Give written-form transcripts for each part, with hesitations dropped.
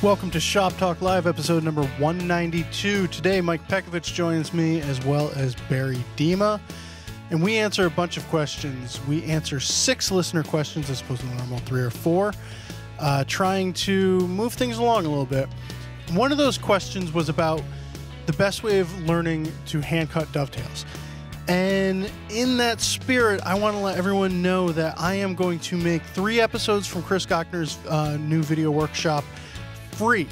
Welcome to Shop Talk Live, episode number 192. Today, Mike Pekovich joins me as well as Barry Dima, and we answer a bunch of questions. We answer 6 listener questions as opposed to the normal 3 or 4, trying to move things along a little bit. One of those questions was about the best way of learning to hand cut dovetails. And in that spirit, I want to let everyone know that I am going to make 3 episodes from Chris Gochner's new video workshop free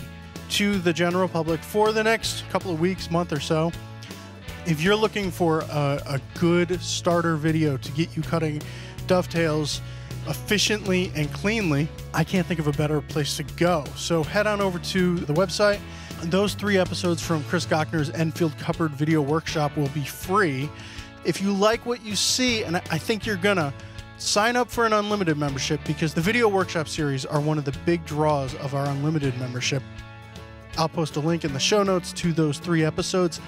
to the general public for the next couple of weeks, month or so. If you're looking for a good starter video to get you cutting dovetails efficiently and cleanly, I can't think of a better place to go. So head on over to the website. Those 3 episodes from Chris Gochner's Enfield Cupboard video workshop will be free. If you like what you see, and I think you're gonna, sign up for an unlimited membership because the video workshop series are one of the big draws of our unlimited membership. I'll post a link in the show notes to those 3 episodes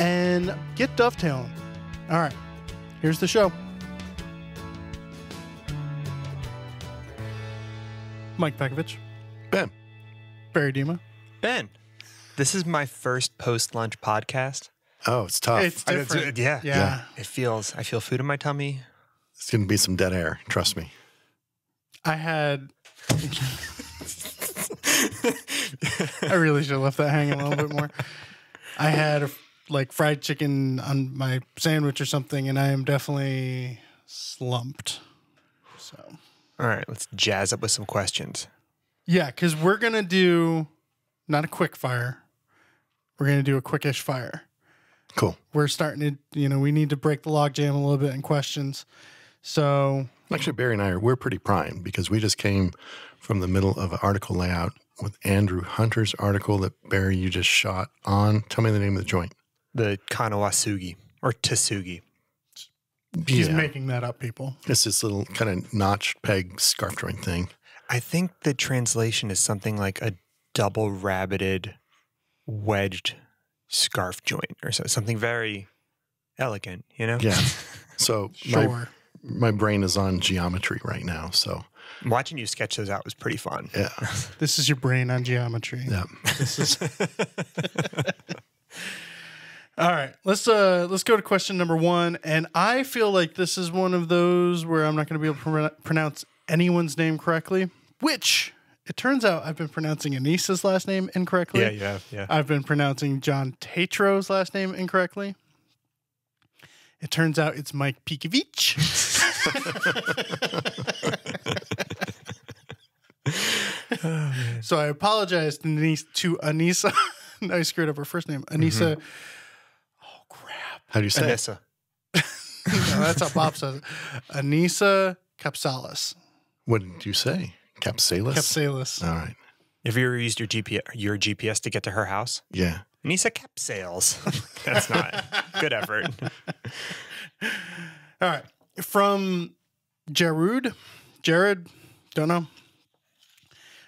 and get dovetailing. All right, here's the show. Mike Pekovich. Ben. Barry Dima. Ben, this is my first post-lunch podcast. Oh, it's tough. It's different. Yeah. I feel food in my tummy. It's going to be some dead air. Trust me. I really should have left that hanging a little bit more. I had fried chicken on my sandwich or something, and I am definitely slumped. So, all right, let's jazz up with some questions. Yeah, because we're going to do not a quick fire. We're going to do a quickish fire. Cool. We're starting to, we need to break the logjam a little bit in questions. So actually, Barry and we're pretty primed because we just came from the middle of an article layout with Andrew Hunter's article that Barry, you just shot on. Tell me the name of the joint. The Kanawasugi or Tasugi. He's making that up, people. It's this little kind of notched peg scarf joint thing. I think the translation is something like a double rabbeted wedged scarf joint or something very elegant, Yeah. So Sure. my brain is on geometry right now. So watching you sketch those out was pretty fun. Yeah. This is your brain on geometry. Yeah. This is All right. Let's go to question number 1. And I feel like this is one of those where I'm not going to be able to pronounce anyone's name correctly, which it turns out I've been pronouncing Anissa's last name incorrectly. Yeah. I've been pronouncing John Tatro's last name incorrectly. It turns out it's Mike Pekovich. So I apologize to Anissa. No, I screwed up her first name. Anissa. Mm-hmm. Oh, crap. How do you say Anissa? No, that's how Bob says it. Anissa Capsalis. What did you say? Capsalis? Capsalis. All right. Have you ever used your GPS to get to her house? Yeah. Anissa Capsales. That's not good effort. All right. From Jared, don't know.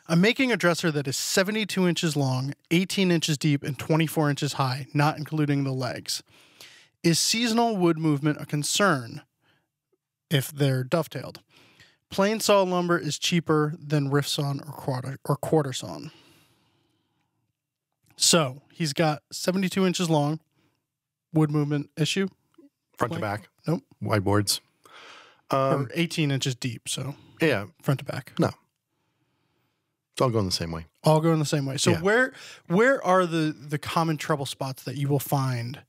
I'm making a dresser that is 72 inches long, 18 inches deep, and 24 inches high, not including the legs. Is seasonal wood movement a concern if they're dovetailed? Plain saw lumber is cheaper than rift sawn or quarter sawn. So he's got 72 inches long, wood movement issue. Front to back. Nope. Whiteboards. Or 18 inches deep, so yeah. Front to back. No. It's all going the same way. All going the same way. So yeah. where are the common trouble spots that you will find?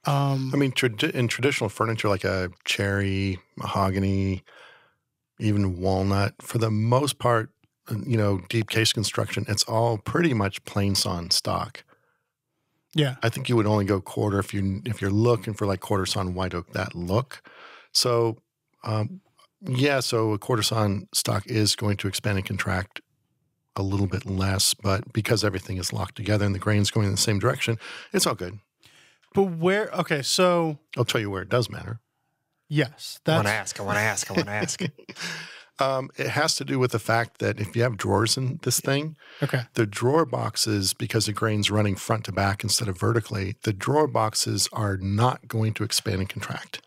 I mean, in traditional furniture like a cherry, mahogany, even walnut, for the most part, deep case construction, it's all pretty much plain sawn stock. Yeah. I think you would only go quarter if you're looking for like quarter sawn white oak, that look. So, so a quarter sawn stock is going to expand and contract a little bit less, but because everything is locked together and the grain's going in the same direction, it's all good. But so I'll tell you where it does matter. Yes. I want to ask. It has to do with the fact that if you have drawers in this thing, the drawer boxes, because the grain's running front to back instead of vertically, the drawer boxes are not going to expand and contract.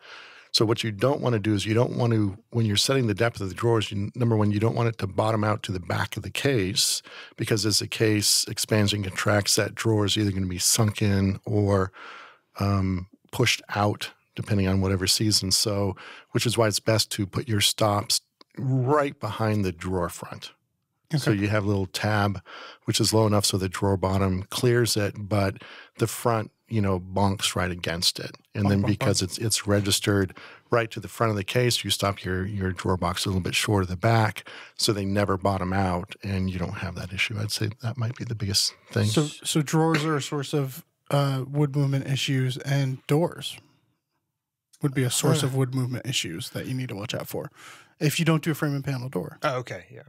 So what you don't want to do is you don't want to, when you're setting the depth of the drawers, number one, you don't want it to bottom out to the back of the case, because as the case expands and contracts, that drawer is either going to be sunk in or pushed out, depending on whatever season. So, which is why it's best to put your stops right behind the drawer front. Okay. So you have a little tab, which is low enough so the drawer bottom clears it, but the front, bonks right against it. And then because it's registered right to the front of the case, you stop your drawer box a little bit short of the back, so they never bottom out, and you don't have that issue. I'd say that might be the biggest thing. So drawers are a source of wood movement issues, and doors would be a source of wood movement issues that you need to watch out for if you don't do a frame and panel door. Oh, okay, yeah.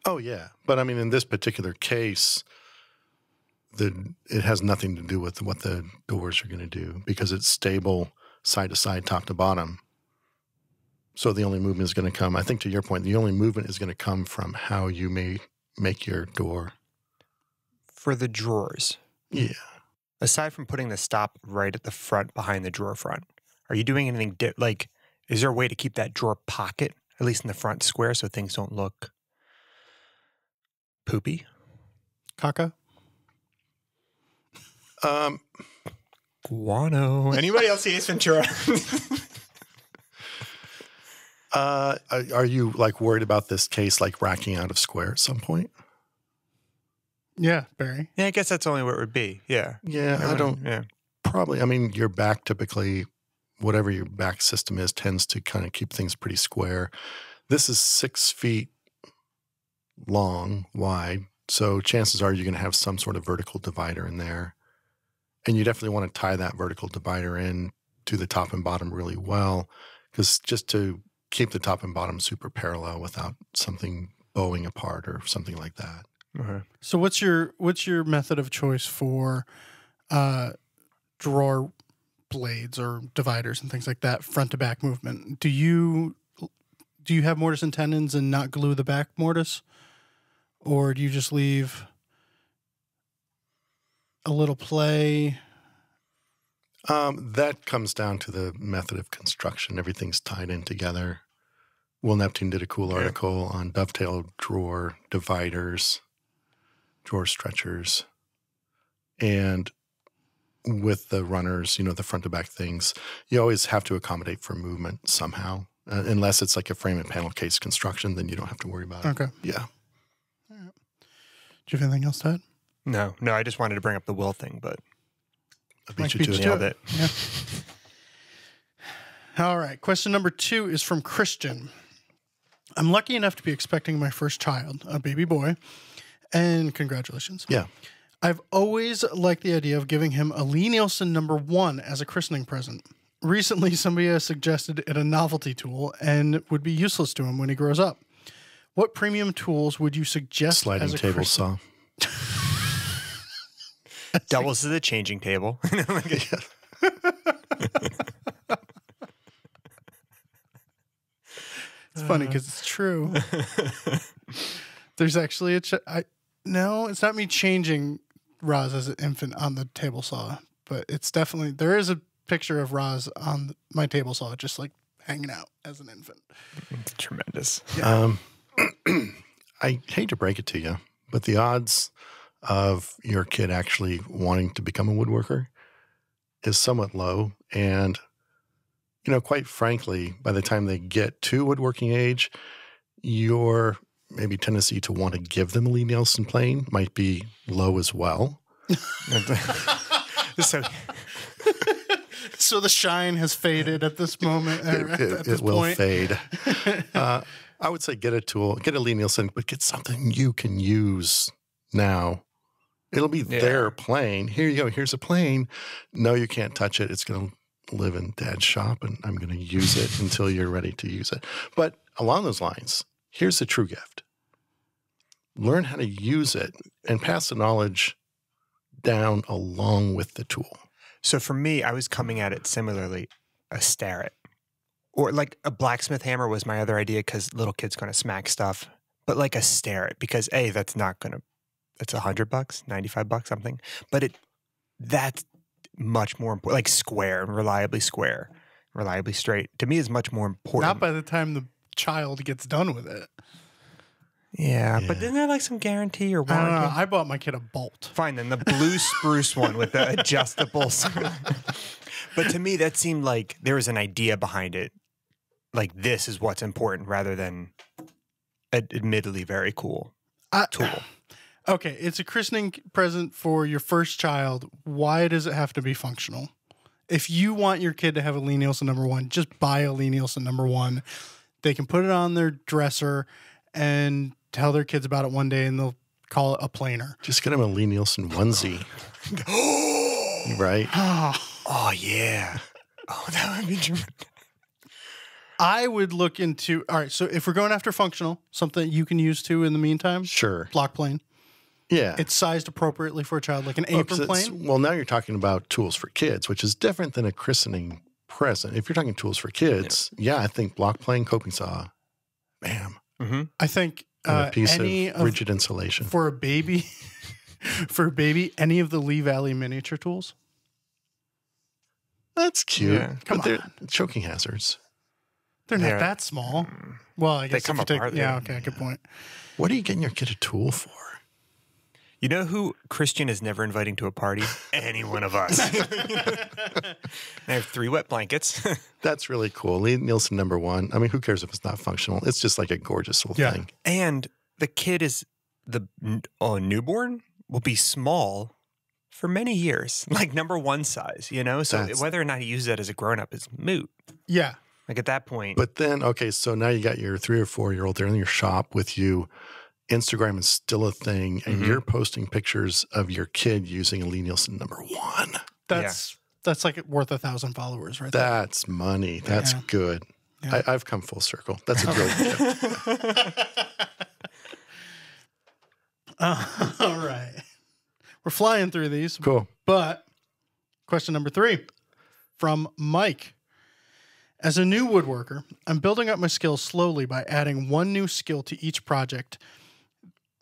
Oh, yeah. But I mean, in this particular case, it has nothing to do with what the doors are going to do, because it's stable side to side, top to bottom. So the only movement is going to come, I think to your point, the only movement is going to come from how you may make your door. For the drawers. Yeah. Aside from putting the stop right at the front behind the drawer front, are you doing anything is there a way to keep that drawer pocket, at least in the front square, so things don't look poopy? Caca? Guano. Anybody else see Ace Ventura? Are you worried about this case racking out of square at some point? Yeah, Barry. Yeah, I guess that's only what it would be. Yeah. Yeah, I don't. Yeah. Probably. I mean, your back typically, whatever your back system is, tends to kind of keep things pretty square. This is 6 feet long, wide. So chances are you're going to have some sort of vertical divider in there. And you definitely want to tie that vertical divider in to the top and bottom really well, because just to keep the top and bottom super parallel without something bowing apart or something like that. Okay. So what's your method of choice for drawer blades or dividers and things like that, front to back movement? Do you have mortise and tenons and not glue the back mortise? Or do you just leave a little play? That comes down to the method of construction. Everything's tied in together. Will Neptune did a cool article on dovetail drawer dividers, drawer stretchers, and with the runners, the front to back things, you always have to accommodate for movement somehow. Unless it's like a frame and panel case construction, then you don't have to worry about it. Okay. Yeah. All right. Do you have anything else to add? No, I just wanted to bring up the will thing, but I beat you to it. Nailed it. Yeah. All right. Question number 2 is from Christian. I'm lucky enough to be expecting my first child, a baby boy, and congratulations. Yeah. I've always liked the idea of giving him a Lee Nielsen #1 as a christening present. Recently, somebody has suggested it a novelty tool and would be useless to him when he grows up. What premium tools would you suggest? Sliding table saw. Doubles as a changing table. It's funny because it's true. There's actually no, it's not me changing Roz as an infant on the table saw, but it's definitely, there is a picture of Roz on my table saw, just hanging out as an infant. Tremendous. Yeah. I hate to break it to you, but the odds of your kid actually wanting to become a woodworker is somewhat low. And, quite frankly, by the time they get to woodworking age, your maybe tendency to want to give them a Lee Nielsen plane might be low as well. So the shine has faded at this moment. It will fade. I would say get a tool, get a Lee Nielsen, but get something you can use now. It'll be their plane. Here you go. Here's a plane. No, you can't touch it. It's going to live in Dad's shop, and I'm going to use it until you're ready to use it. But along those lines, here's the true gift. Learn how to use it and pass the knowledge down along with the tool. So for me, I was coming at it similarly, a starret. Or a blacksmith hammer was my other idea, because little kid's going to smack stuff. But a starret, because that's not going to, it's $100, $95, something. But that's much more important, square and reliably square. reliably straight, to me is much more important. Not by the time the child gets done with it. Yeah, but isn't there like some guarantee or I don't know. warranty? I bought my kid a Bolt. Fine, then the blue spruce one with the adjustables. But to me, that seemed like there was an idea behind it. Like, this is what's important rather than an admittedly very cool tool. Okay, it's a christening present for your first child. Why does it have to be functional? If you want your kid to have a Lie-Nielsen #1, just buy a Lie-Nielsen #1. They can put it on their dresser and tell their kids about it one day, and they'll call it a planer. Just get him a Lie-Nielsen onesie. Right? Oh, yeah. Oh, that would be true. I would look into, all right, so if we're going after functional, something you can use too in the meantime, Sure. block plane. Yeah. It's sized appropriately for a child, like an apron plane. Well, now you're talking about tools for kids, which is different than a christening present. If you're talking tools for kids, I think block plane, coping saw, bam. Mm-hmm. I think And a piece any of rigid insulation. for a baby, any of the Lee Valley miniature tools. That's cute. Yeah. But they're choking hazards. They're not that small. Well, I guess come if you apart, take, yeah. okay, good point. What are you getting your kid a tool for? You know who Christian is never inviting to a party? Any one of us. I have 3 wet blankets. That's really cool. Lie-Nielsen #1. I mean, who cares if it's not functional? It's just like a gorgeous little thing. And the kid is newborn will be small for many years, like #1 size, you know? So whether or not he uses that as a grown-up is moot. Yeah. Like at that point. But then, okay, so now you got your 3 or 4-year-old there in your shop with you. Instagram is still a thing, and you're posting pictures of your kid using a Lie-Nielsen #1. That's like worth 1,000 followers, right? That's money. That's good. Yeah. I've come full circle. That's a good idea. All right. We're flying through these. Cool. But question number 3 from Mike. As a new woodworker, I'm building up my skills slowly by adding one new skill to each project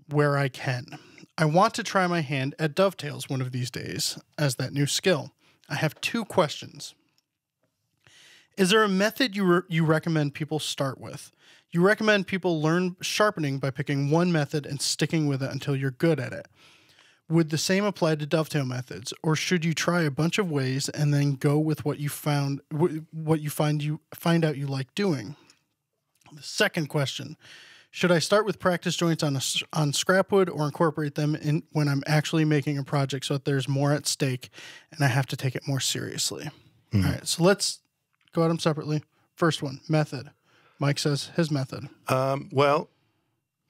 where I can. I want to try my hand at dovetails one of these days as that new skill. I have 2 questions. Is there a method you recommend people start with? You recommend people learn sharpening by picking one method and sticking with it until you're good at it. Would the same apply to dovetail methods, or should you try a bunch of ways and then go with what you find out you like doing? The second question: should I start with practice joints on scrap wood, or incorporate them in when I'm actually making a project so that there's more at stake and I have to take it more seriously? All right, so let's go at them separately. First one, method. Mike says his method. Well,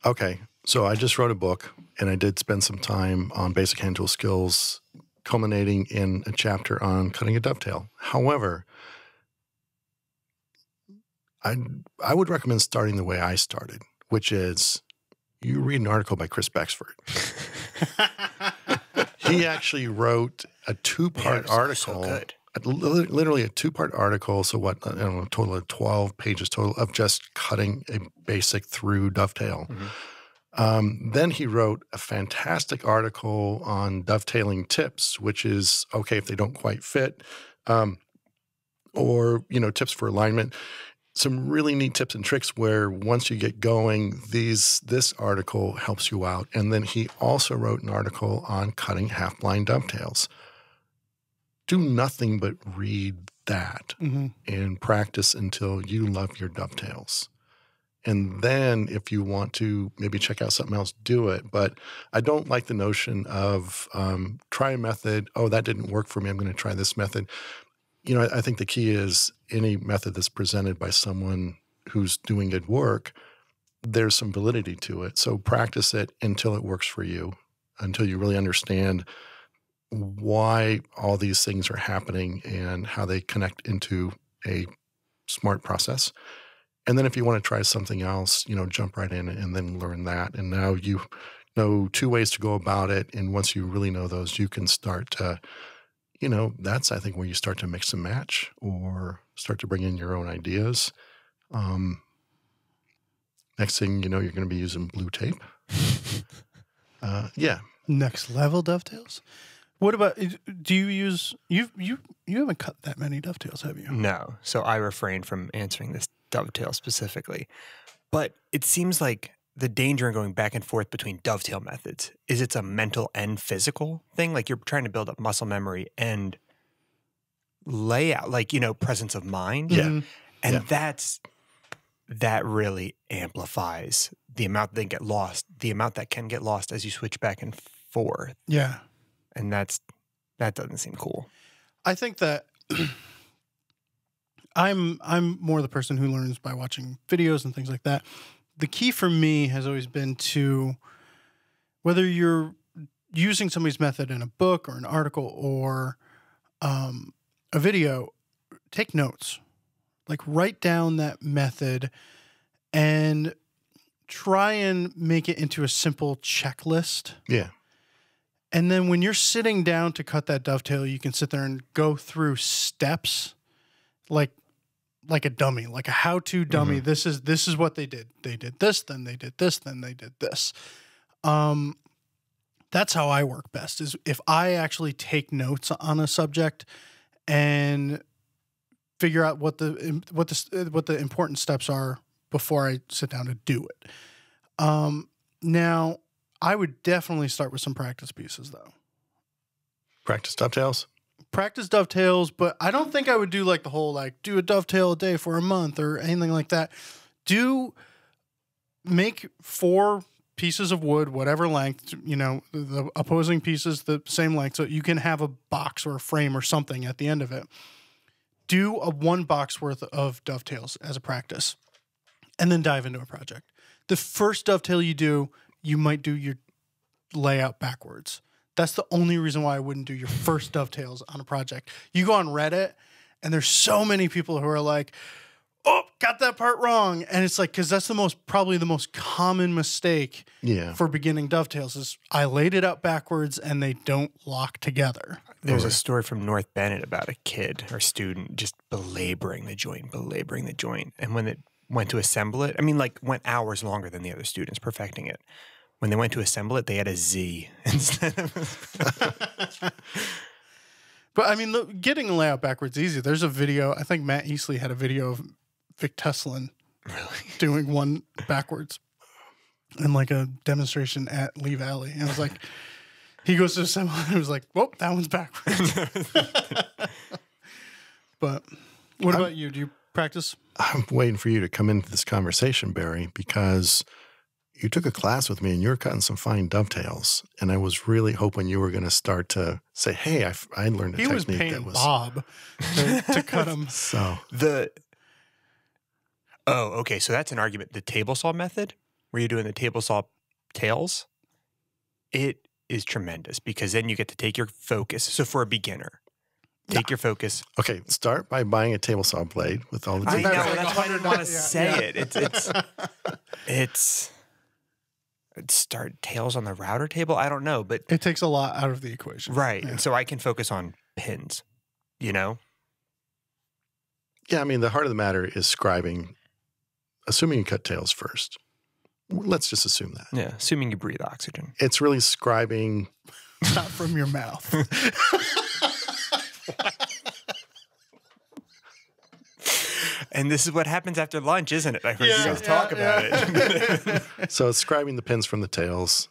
okay. So I just wrote a book, and I did spend some time on basic hand tool skills, culminating in a chapter on cutting a dovetail. However, I would recommend starting the way I started, which is you read an article by Chris Becksford. He actually wrote a 2-part article. So good. Literally a 2-part article. So what, I don't know, a total of 12 pages total of just cutting a basic through dovetail. Then he wrote a fantastic article on dovetailing tips, which is, okay, if they don't quite fit, or, tips for alignment. Some really neat tips and tricks where once you get going, this article helps you out. And then he also wrote an article on cutting half-blind dovetails. Do nothing but read that and practice until you love your dovetails. And then if you want to maybe check out something else, do it. But I don't like the notion of try a method. Oh, that didn't work for me. I'm going to try this method. I think the key is any method that's presented by someone who's doing good work, there's some validity to it. So practice it until it works for you, until you really understand why all these things are happening and how they connect into a smart process. And then if you want to try something else, jump right in and then learn that. And now you know 2 ways to go about it. And once you really know those, you can start to, that's, I think, where you start to mix and match or start to bring in your own ideas. Next thing you know, you're going to be using blue tape. Yeah. Next level dovetails. What about, do you use, you haven't cut that many dovetails, have you? No. So I refrain from answering this dovetail specifically. But it seems like the danger in going back and forth between dovetail methods is it's a mental and physical thing. Like you're trying to build up muscle memory and layout, like, presence of mind. Yeah. And that really amplifies the amount that get lost, the amount that can get lost as you switch back and forth. Yeah. And that doesn't seem cool. I think that I'm more the person who learns by watching videos and things like that. The key for me has always been to, whether you're using somebody's method in a book or an article or a video, take notes. Like write down that method and try and make it into a simple checklist. Yeah. And then when you're sitting down to cut that dovetail, you can sit there and go through steps like a dummy, like a how-to dummy. Mm-hmm. This is what they did. They did this, then they did this, then they did this. That's how I work best, is if I actually take notes on a subject and figure out what the important steps are before I sit down to do it. Now, I would definitely start with some practice pieces, though. Practice dovetails? Practice dovetails, but I don't think I would do like the whole, like, do a dovetail a day for a month or anything like that. Make 4 pieces of wood, whatever length, the opposing pieces the same length, so you can have a box or a frame or something at the end of it. Do a 1 box worth of dovetails as a practice, and then dive into a project. The first dovetail you do, you might do your layout backwards. That's the only reason why I wouldn't do your first dovetails on a project. You go on Reddit, and there's so many people who are like, oh, got that part wrong. And it's like, because that's probably the most common mistake for beginning dovetails is I laid it out backwards and they don't lock together. There's a story from North Bennett about a kid or student just belaboring the joint. And when it went to assemble it, went hours longer than the other students perfecting it. When they went to assemble it, they had a Z instead of... But getting a layout backwards is easy. There's a video, I think Matt Easley had a video of Vic Teslin doing one backwards in like a demonstration at Lee Valley. And I was like, he goes to assemble and it was like, whoop, that one's backwards. But what about you? Do you practice? I'm waiting for you to come into this conversation, Barry, because you took a class with me and you were cutting some fine dovetails. And I was really hoping you were going to start to say, hey, I learned a technique was paying that was... Bob to cut them. Oh, okay. So that's an argument. The table saw method, where you're doing the table saw tails, it is tremendous because then you get to take your focus. So for a beginner, take your focus. Okay, start by buying a table saw blade with all the... I know, that's why I didn't want to say it. It's start tails on the router table. I don't know, but... It takes a lot out of the equation. Right. Yeah. And so I can focus on pins, Yeah, the heart of the matter is scribing, assuming you cut tails first. Let's just assume that. Yeah, assuming you breathe oxygen. It's really scribing... Not from your mouth. And this is what happens after lunch, isn't it? I heard you guys talk about it. So it's scribing the pins from the tails,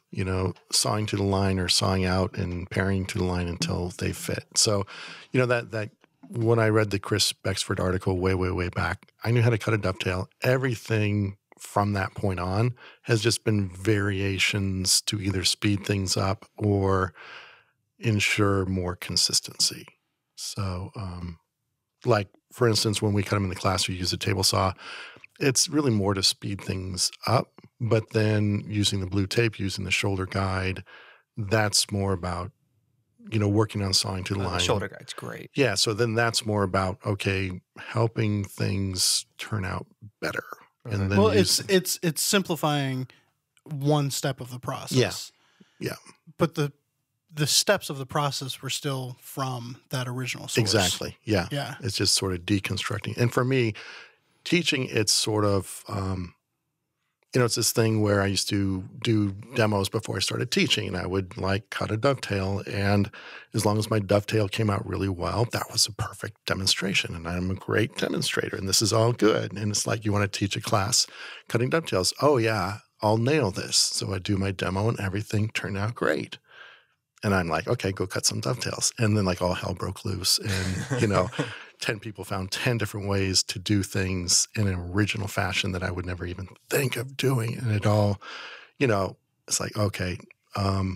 sawing to the line or sawing out and paring to the line until they fit. So, that when I read the Chris Bexford article way back, I knew how to cut a dovetail. Everything from that point on has just been variations to either speed things up or ensure more consistency. So, like, for instance, when we cut them in the class, we use a table saw. It's really more to speed things up, but then using the blue tape, using the shoulder guide, that's more about, working on sawing to the line. The shoulder guide's great. Yeah, so then that's more about, helping things turn out better. And then it's simplifying one step of the process. Yeah. But the steps of the process were still from that original source. Exactly. Yeah. Yeah. It's just sort of deconstructing. And for me, teaching, it's sort of it's this thing where I used to do demos before I started teaching, and I would like cut a dovetail. And as long as my dovetail came out really well, that was a perfect demonstration. And I'm a great demonstrator, and this is all good. And it's like, you want to teach a class cutting dovetails. Oh yeah, I'll nail this. So I do my demo and everything turned out great. And I'm like, okay, go cut some dovetails. And then like all hell broke loose. And, 10 people found 10 different ways to do things in an original fashion that I would never even think of doing. And it all, it's like, okay, I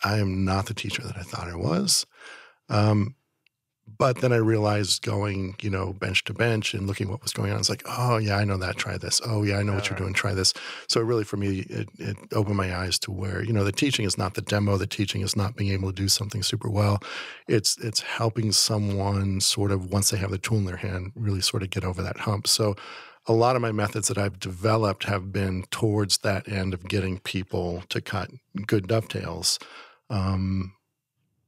am not the teacher that I thought I was. But then I realized going, bench to bench and looking what was going on, I was like, oh, yeah, I know that. Try this. Oh, yeah, I know what you're doing. Try this. So really, for me, it opened my eyes to where, the teaching is not the demo. The teaching is not being able to do something super well. It's helping someone sort of, once they have the tool in their hand, really sort of get over that hump. So a lot of my methods that I've developed have been towards that end of getting people to cut good dovetails.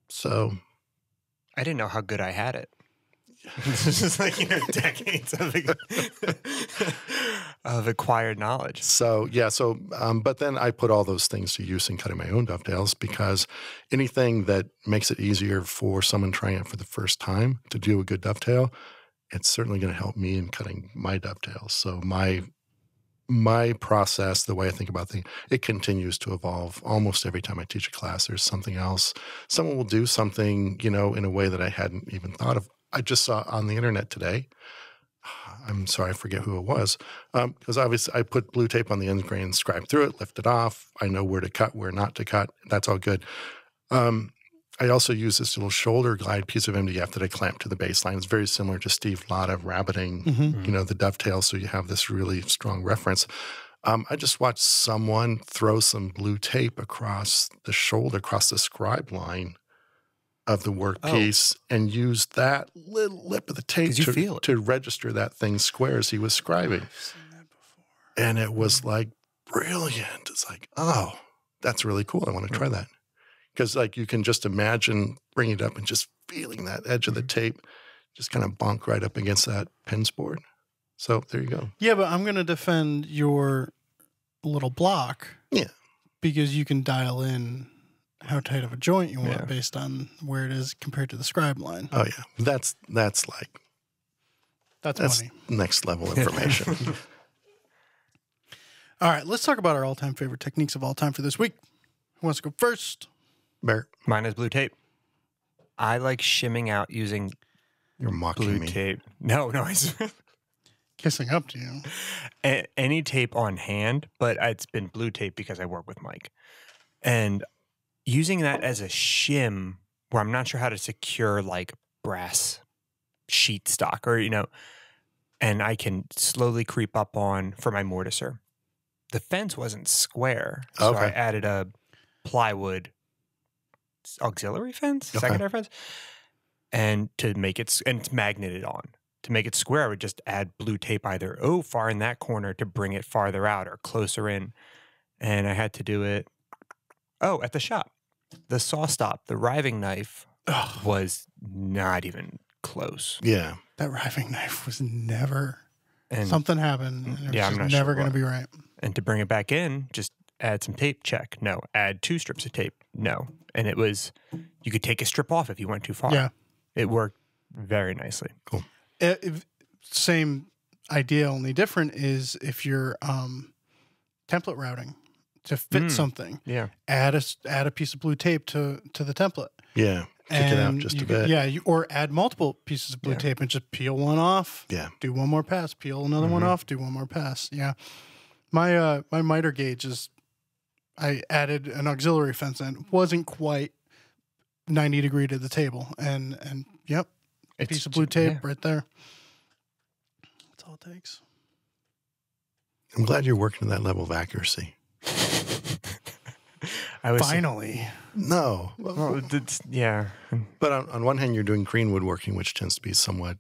So... I didn't know how good I had it. This is like, decades of acquired knowledge. So, yeah. But then I put all those things to use in cutting my own dovetails, because anything that makes it easier for someone trying it for the first time to do a good dovetail, it's certainly going to help me in cutting my dovetails. So my process, the way I think about things, it continues to evolve. Almost every time I teach a class, there's something else. Someone will do something, in a way that I hadn't even thought of. I just saw on the internet today, I'm sorry, I forget who it was, because obviously I put blue tape on the end grain, scribe through it, lift it off. I know where to cut, where not to cut. That's all good. I also use this little shoulder glide piece of MDF that I clamp to the baseline. It's very similar to Steve Latta rabbiting, the dovetail, so you have this really strong reference. I just watched someone throw some blue tape across the shoulder, across the scribe line of the workpiece, and use that little lip of the tape to register that thing square as he was scribing. I've seen that before. And it was like brilliant. It's like, oh, that's really cool. I want to try that. Because like you can just imagine bringing it up and just feeling that edge of the tape just kind of bonk right up against that pins board. So there you go. Yeah, but I'm going to defend your little block. Yeah. Because you can dial in how tight of a joint you want based on where it is compared to the scribe line. Oh yeah. That's money. Next level information. All right, let's talk about our all-time favorite techniques of all time for this week. Who wants to go first? Bear. Mine is blue tape. I like shimming out using You're mocking blue me. tape. No, Kissing up to you. Any tape on hand, but it's been blue tape because I work with Mike. And using that as a shim where I'm not sure how to secure like brass sheet stock or, and I can slowly creep up on for my mortiser. The fence wasn't square, so I added a plywood auxiliary fence, secondary fence, and to make it, and it's magneted on. To make it square, I would just add blue tape either far in that corner to bring it farther out or closer in. And I had to do it, at the shop. The saw stop, the riving knife was not even close. Yeah. That riving knife was never, and something happened. And it was I'm not never sure going to be right. And to bring it back in, just add some tape, check. No. Add 2 strips of tape. No. And it was, you could take a strip off if you went too far. Yeah. It worked very nicely. Cool. Same idea, only different is if you're template routing to fit something, add a piece of blue tape to the template. Yeah. Kick it out just a bit. Yeah, or add multiple pieces of blue tape and just peel one off. Yeah. Do one more pass. Peel another one off. Do one more pass. Yeah. My miter gauge is, I added an auxiliary fence and wasn't quite 90 degree to the table. And yep, a piece of blue tape right there. That's all it takes. I'm glad you're working to that level of accuracy. Finally. No. Well, yeah. But on one hand, you're doing green woodworking, which tends to be somewhat,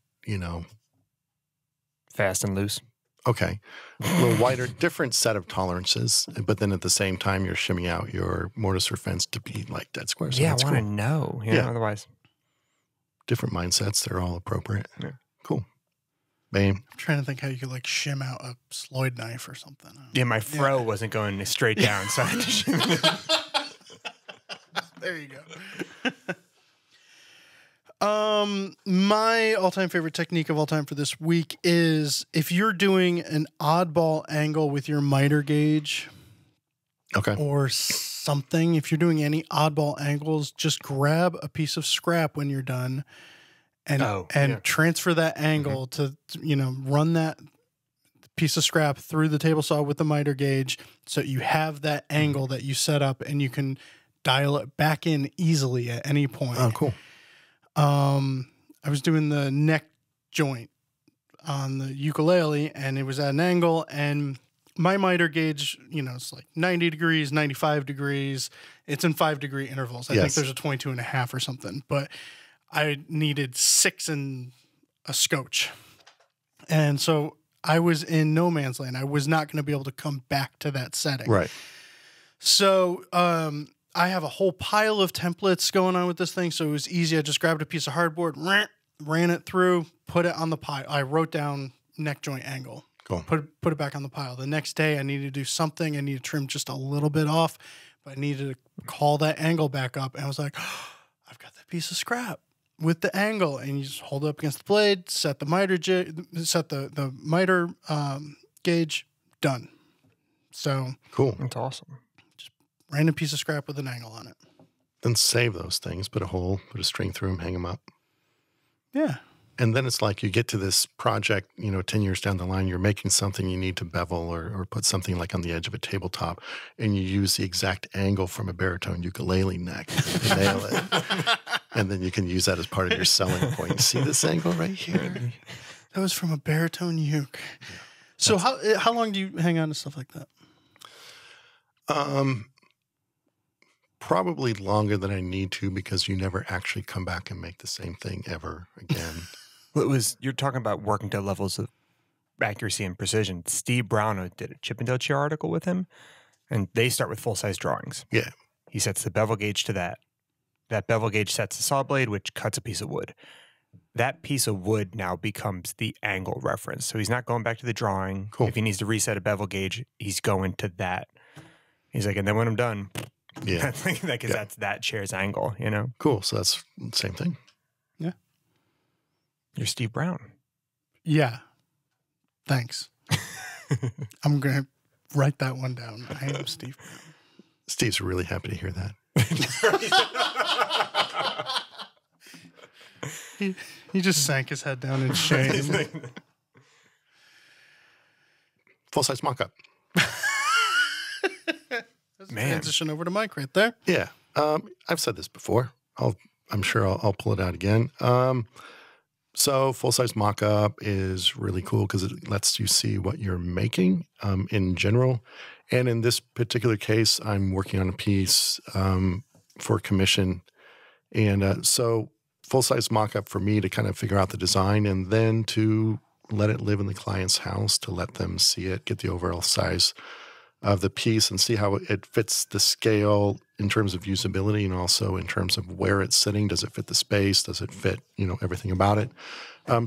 Fast and loose. Okay. A little wider, different set of tolerances, but then at the same time, you're shimming out your mortise or fence to be like dead square. So I want to know. Otherwise. Different mindsets, they're all appropriate. Yeah. Cool. Bam. I'm trying to think how you could like shim out a Sloyd knife or something. Yeah, my fro wasn't going straight down, so I had to shim it. There you go. My all-time favorite technique of all time for this week is if you're doing an oddball angle with your miter gauge, Okay. or something. If you're doing any oddball angles, just grab a piece of scrap when you're done and transfer that angle to, run that piece of scrap through the table saw with the miter gauge so you have that angle that you set up and you can dial it back in easily at any point. Oh, cool. I was doing the neck joint on the ukulele and it was at an angle, and my miter gauge, it's like 90 degrees, 95 degrees. It's in 5-degree intervals. I think there's a 22.5 or something, but I needed 6 and a scotch. And so I was in no man's land. I was not going to be able to come back to that setting. Right. So, I have a whole pile of templates going on with this thing. So it was easy. I just grabbed a piece of hardboard, ran it through, put it on the pile. I wrote down neck joint angle. Cool. Put it back on the pile. The next day, I needed to do something. I needed to trim just a little bit off, but I needed to call that angle back up. And I was like, oh, I've got that piece of scrap with the angle. And you just hold it up against the blade, set the miter, the miter gauge, done. So cool. That's awesome. Just random piece of scrap with an angle on it. Then save those things, put a hole, put a string through them, hang them up. Yeah. And then it's like you get to this project, 10 years down the line, you're making something you need to bevel or put something like on the edge of a tabletop, and you use the exact angle from a baritone ukulele neck to nail it. And then you can use that as part of your selling point. See this angle right here? That was from a baritone uke. Yeah, so how long do you hang on to stuff like that? Probably longer than I need to because you never actually come back and make the same thing ever again. Well, you're talking about working to levels of accuracy and precision. Steve Brown did a Chippendale Chair article with him, and they start with full-size drawings. Yeah. He sets the bevel gauge to that. That bevel gauge sets the saw blade, which cuts a piece of wood. That piece of wood now becomes the angle reference. So he's not going back to the drawing. Cool. If he needs to reset a bevel gauge, he's going to that. He's like, and then when I'm done, that's that chair's angle, Cool. So that's the same thing. Yeah. You're Steve Brown. Yeah. Thanks. I'm going to write that one down. I am Steve Brown. Steve's really happy to hear that. He just sank his head down in shame. Full-size mock-up. Transition over to Mike right there. Yeah. I've said this before. I'm sure I'll pull it out again. So full-size mock-up is really cool because it lets you see what you're making in general. And in this particular case, I'm working on a piece for commission. And so full-size mock-up for me to kind of figure out the design and then to let it live in the client's house, to let them see it, get the overall size of the piece and see how it fits the scale in terms of usability and also in terms of where it's sitting. Does it fit the space? Does it fit, everything about it?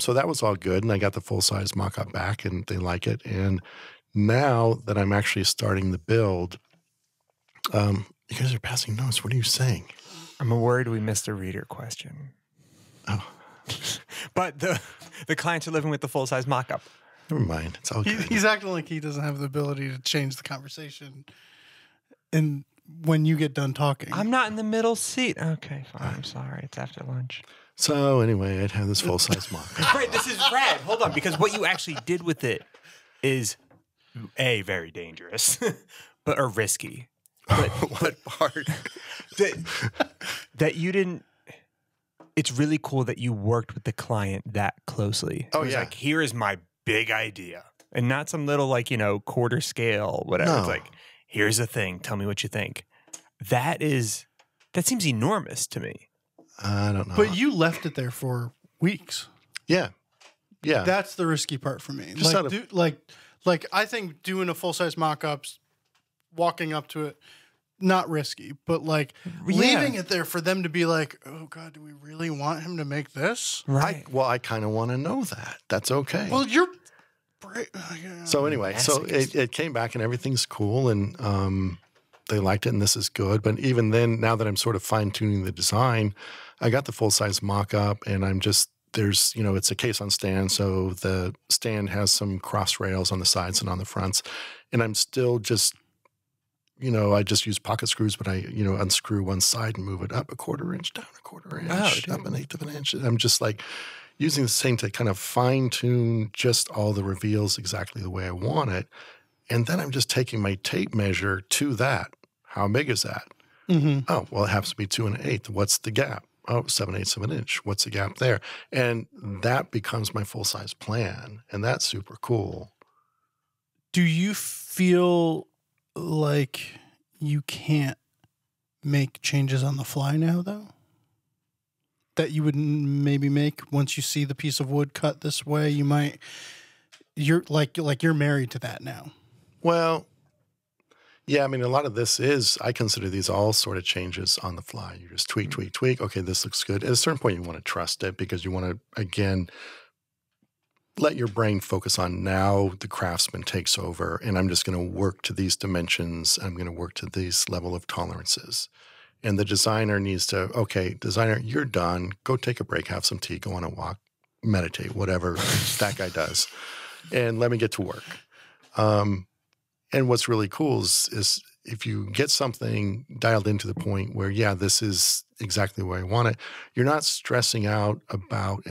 So that was all good. And I got the full-size mock-up back and they like it. And now that I'm actually starting the build, you guys are passing notes. What are you saying? I'm worried we missed a reader question. Oh. But the clients are living with the full-size mock-up. Never mind. It's all good. He's acting like he doesn't have the ability to change the conversation. And when you get done talking. I'm not in the middle seat. Okay, fine. I'm sorry. It's after lunch. So anyway, I'd have this full-size mock-up. Right, this is rad. Hold on, because what you actually did with it is very dangerous, or risky. But what part? That you didn't. It's really cool that you worked with the client that closely. Oh, it was yeah. like, here is my big idea. And not some little quarter scale, whatever. No. It's like, here's the thing. Tell me what you think. That seems enormous to me. I don't know. But you left it there for weeks. Yeah. Yeah. That's the risky part for me. Just Like I think doing a full-size mock-ups, walking up to it, not risky, but like leaving it there for them to be like, oh God, do we really want him to make this? Right. I kind of want to know that. That's okay. Well, you're. So anyway, so it came back and everything's cool and they liked it and this is good. But even then, now that I'm sort of fine tuning the design, I got the full size mock up and I'm just, there's, you know, it's a case on stand. So the stand has some cross rails on the sides and on the fronts. And I'm still just, you know, I just use pocket screws, but I, you know, unscrew one side and move it up 1/4 inch, down 1/4 inch, up 1/8 of an inch. I'm just like using the same to kind of fine tune just all the reveals exactly the way I want it. And then I'm just taking my tape measure to that. How big is that? Oh, well, it happens to be 2 1/8. What's the gap? Oh, 7/8 of an inch. What's the gap there? And that becomes my full size plan. And that's super cool. Do you feel like you can't make changes on the fly now, though? That you would maybe make once you see the piece of wood cut this way? You might, you're married to that now. Well, yeah, I mean, a lot of this is, I consider these all sort of changes on the fly. You just tweak, tweak, tweak. Okay, this looks good. At a certain point, you want to trust it because you want to, again, let your brain focus on now the craftsman takes over and I'm just going to work to these dimensions. I'm going to work to these level of tolerances. And the designer needs to, okay, designer, you're done. Go take a break, have some tea, go on a walk, meditate, whatever that guy does. And let me get to work. And what's really cool is if you get something dialed into the point where, yeah, this is exactly the way I want it, you're not stressing out about,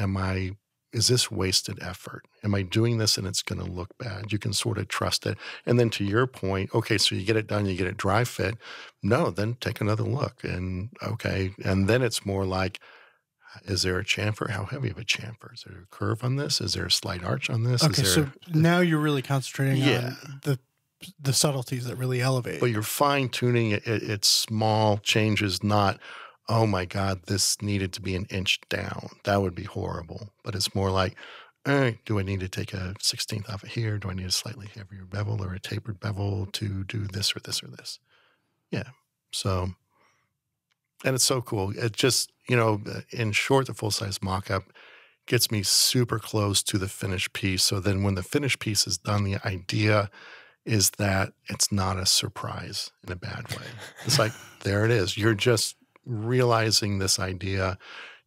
is this wasted effort? Am I doing this and it's going to look bad? You can sort of trust it. And then to your point, okay, so you get it done, you get it dry fit. No, then take another look. And okay, and then it's more like, is there a chamfer? How heavy of a chamfer? Is there a curve on this? Is there a slight arch on this? Okay, so now you're really concentrating on the subtleties that really elevate. But you're fine-tuning it. It's small changes, not, oh my God, this needed to be an inch down. That would be horrible. But it's more like, do I need to take a 16th off of here? Do I need a slightly heavier bevel or a tapered bevel to do this or this or this? Yeah. So, and it's so cool. It just, you know, in short, the full-size mock-up gets me super close to the finished piece. So then when the finished piece is done, the idea is that it's not a surprise in a bad way. It's like, there it is. You're just realizing this idea.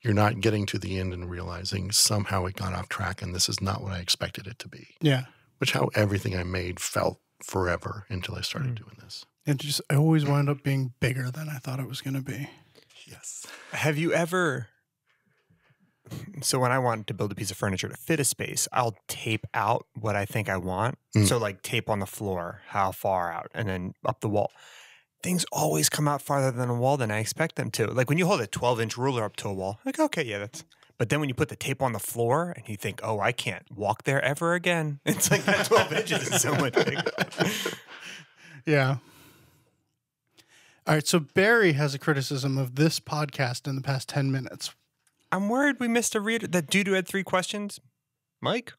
You're not getting to the end and realizing somehow it got off track and this is not what I expected it to be. Yeah. Which how everything I made felt forever until I started doing this. It just always wound up being bigger than I thought it was going to be. Yes. Have you ever... So when I want to build a piece of furniture to fit a space, I'll tape out what I think I want. So like tape on the floor, how far out, and then up the wall. Things always come out farther than a wall than I expect them to. Like when you hold a 12-inch ruler up to a wall, like, okay, yeah, that's... But then when you put the tape on the floor and you think, oh, I can't walk there ever again. It's like that 12 inches is so much bigger. Yeah. All right, so Barry has a criticism of this podcast in the past 10 minutes. I'm worried we missed a reader. That dude who had 3 questions, Mike,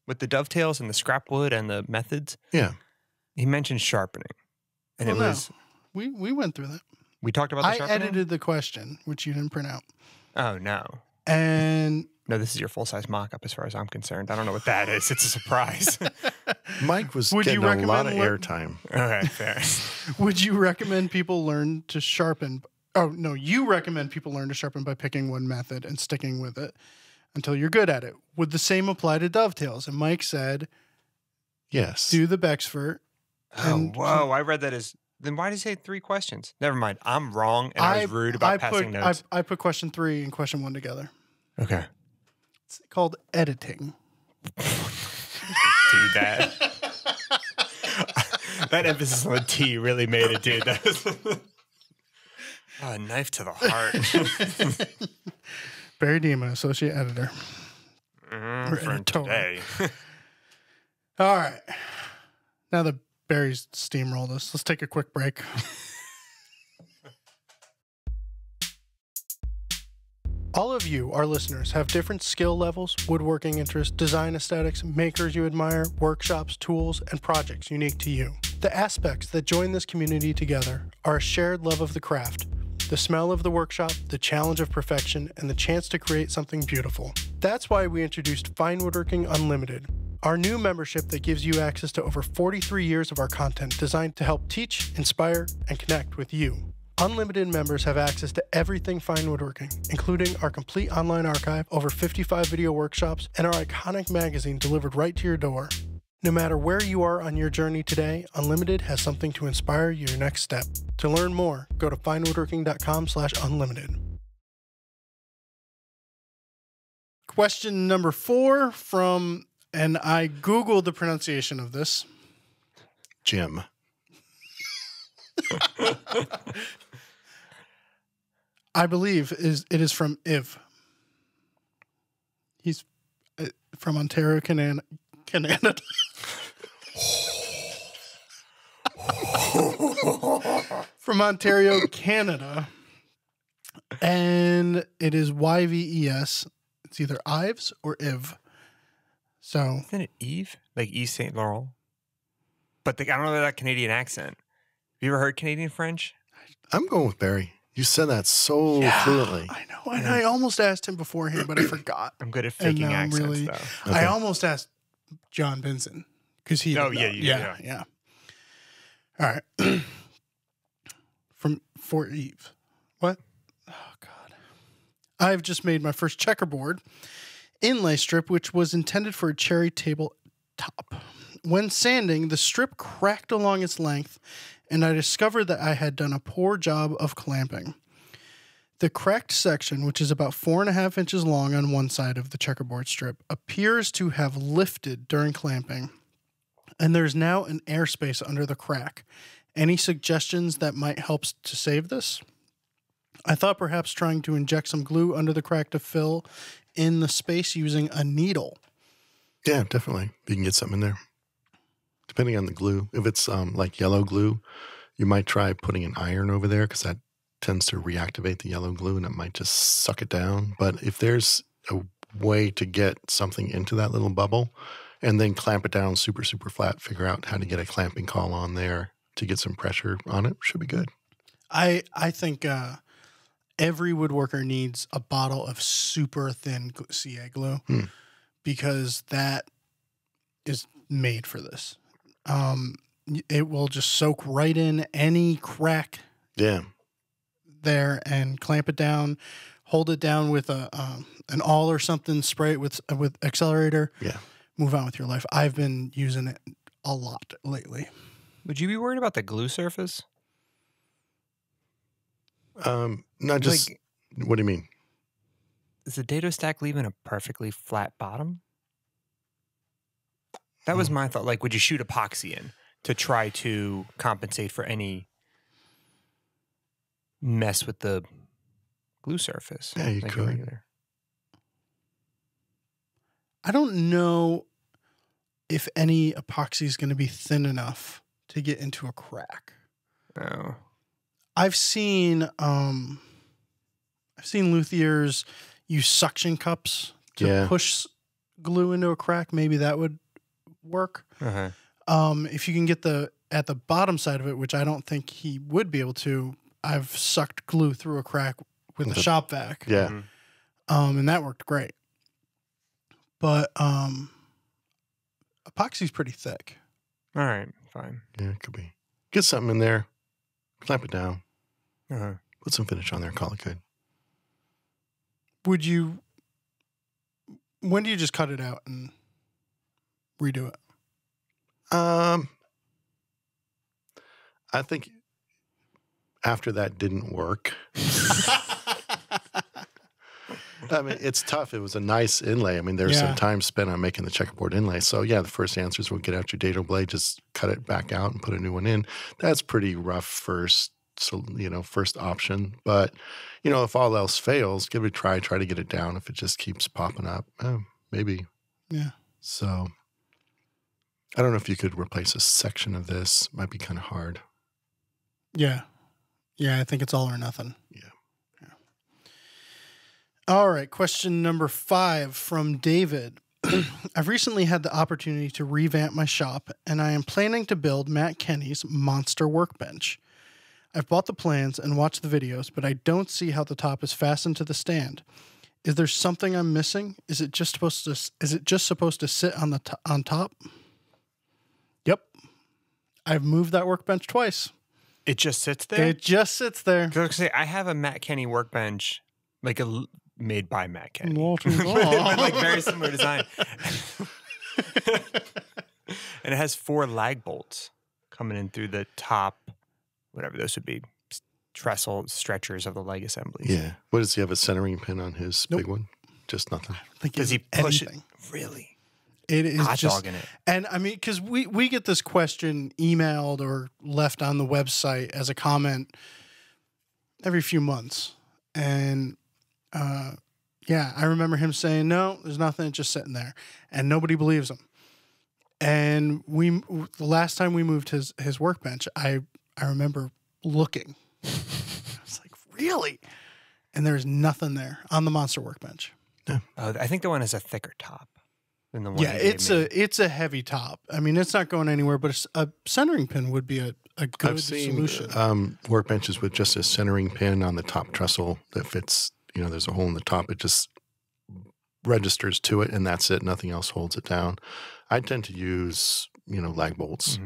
with the dovetails and the scrap wood and the methods. Yeah. He mentioned sharpening. And it was... We went through that. We talked about the I sharpening? edited the question, which you didn't print out. Oh, no. And... No, this is your full-size mock-up as far as I'm concerned. I don't know what that is. It's a surprise. Mike was getting a lot of airtime. Okay, fair. Would you recommend people learn to sharpen... Oh, no, you recommend people learn to sharpen by picking one method and sticking with it until you're good at it. Would the same apply to dovetails? And Mike said, yes. Do the Bexford. Oh, whoa. I read that as... Then why did he say 3 questions? Never mind. I'm wrong, and I was rude about passing notes. I put question 3 and question 1 together. Okay. It's called editing. Dude, that emphasis on the T really made it, dude. That was... A knife to the heart. Barry Dima, associate editor. For today. All right. Now that Barry's steamrolled us, let's take a quick break. All of you, our listeners, have different skill levels, woodworking interests, design aesthetics, makers you admire, workshops, tools, and projects unique to you. The aspects that join this community together are a shared love of the craft, the smell of the workshop, the challenge of perfection, and the chance to create something beautiful. That's why we introduced Fine Woodworking Unlimited, our new membership that gives you access to over 43 years of our content designed to help teach, inspire, and connect with you. Unlimited members have access to everything fine woodworking, including our complete online archive, over 55 video workshops, and our iconic magazine delivered right to your door. No matter where you are on your journey today, Unlimited has something to inspire your next step. To learn more, go to finewoodworking.com/unlimited. Question number 4 from, and I Googled the pronunciation of this. Jim. I believe it is from Iv. He's from Ontario, Canada. From Ontario, Canada. And it is YVES. It's either Ives or Iv. So Isn't it Eve? Like East St. Laurent? But I don't know that Canadian accent. Have you ever heard Canadian French? I'm going with Barry. You said that so fluently. I know. And I almost asked him beforehand, but I forgot. I'm good at faking accents, though. Okay. I almost asked John Benson because he. Oh, yeah. All right. From Fort Eve. What? Oh, God. I've just made my first checkerboard inlay strip, which was intended for a cherry table top. When sanding, the strip cracked along its length, and I discovered that I had done a poor job of clamping. The cracked section, which is about 4.5 inches long on one side of the checkerboard strip, appears to have lifted during clamping, and there's now an airspace under the crack. Any suggestions that might help to save this? I thought perhaps trying to inject some glue under the crack to fill in the space using a needle. Yeah, definitely. You can get something in there. Depending on the glue. If it's like yellow glue, you might try putting an iron over there because that tends to reactivate the yellow glue and it might just suck it down. But if there's a way to get something into that little bubble and then clamp it down super, super flat, figure out how to get a clamping call on there to get some pressure on it, should be good. I think every woodworker needs a bottle of super thin CA glue because that is made for this. It will just soak right in any crack there and clamp it down, hold it down with an awl or something, spray it with accelerator. Yeah. Move on with your life. I've been using it a lot lately. Would you be worried about the glue surface? Not just, Like, what do you mean? is the dado stack leaving a perfectly flat bottom? That was my thought. Like, would you shoot epoxy in to try to compensate for any mess with the glue surface? Yeah, you like could. Regular? I don't know if any epoxy is going to be thin enough to get into a crack. Oh. I've seen luthiers use suction cups to push glue into a crack. Maybe that would work. Uh-huh. If you can get at the bottom side of it, which I don't think he would be able to, I've sucked glue through a crack with a shop vac. Yeah. Mm-hmm. And that worked great. But epoxy's pretty thick. All right, fine. Yeah, it could be. Get something in there, clamp it down, Uh-huh. put some finish on there, call it good. When do you just cut it out and redo it? I think after that didn't work. I mean, it's tough. It was a nice inlay. I mean, there's some time spent on making the checkerboard inlay. So, yeah, the first answers will get out your dado blade, just cut it back out and put a new one in. That's pretty rough first option. But, if all else fails, give it a try. Try to get it down. If it just keeps popping up, maybe. Yeah. So, I don't know if you could replace a section of this. Might be kind of hard. Yeah. Yeah, I think it's all or nothing. Yeah. All right, question number 5 from David. I've recently had the opportunity to revamp my shop, and I am planning to build Matt Kenny's monster workbench. I've bought the plans and watched the videos, but I don't see how the top is fastened to the stand. Is there something I'm missing? Is it just supposed to sit on on top? Yep. I've moved that workbench twice. It just sits there? It just sits there. I have a Matt Kenny workbench, like made by Matt Kenny. Walter But like very similar design. And it has 4 lag bolts coming in through the top, whatever those would be, trestle stretchers of the leg assemblies. Yeah. What does he have, a centering pin on his big one? Just nothing. Does he push anything. it? Really? It is Hot just, dogging it. And I mean, because we get this question emailed or left on the website as a comment every few months. And yeah, I remember him saying, no, there's nothing, it's just sitting there. And nobody believes him. And the last time we moved his workbench, I remember looking. I was like, really? And there's nothing there on the monster workbench. Yeah. I think the one has a thicker top than the one. Yeah, it's a heavy top. I mean, it's not going anywhere, but a centering pin would be a good I've seen solution. Workbenches with just a centering pin on the top trestle that fits, there's a hole in the top. It just registers to it, and that's it. Nothing else holds it down. I tend to use, lag bolts,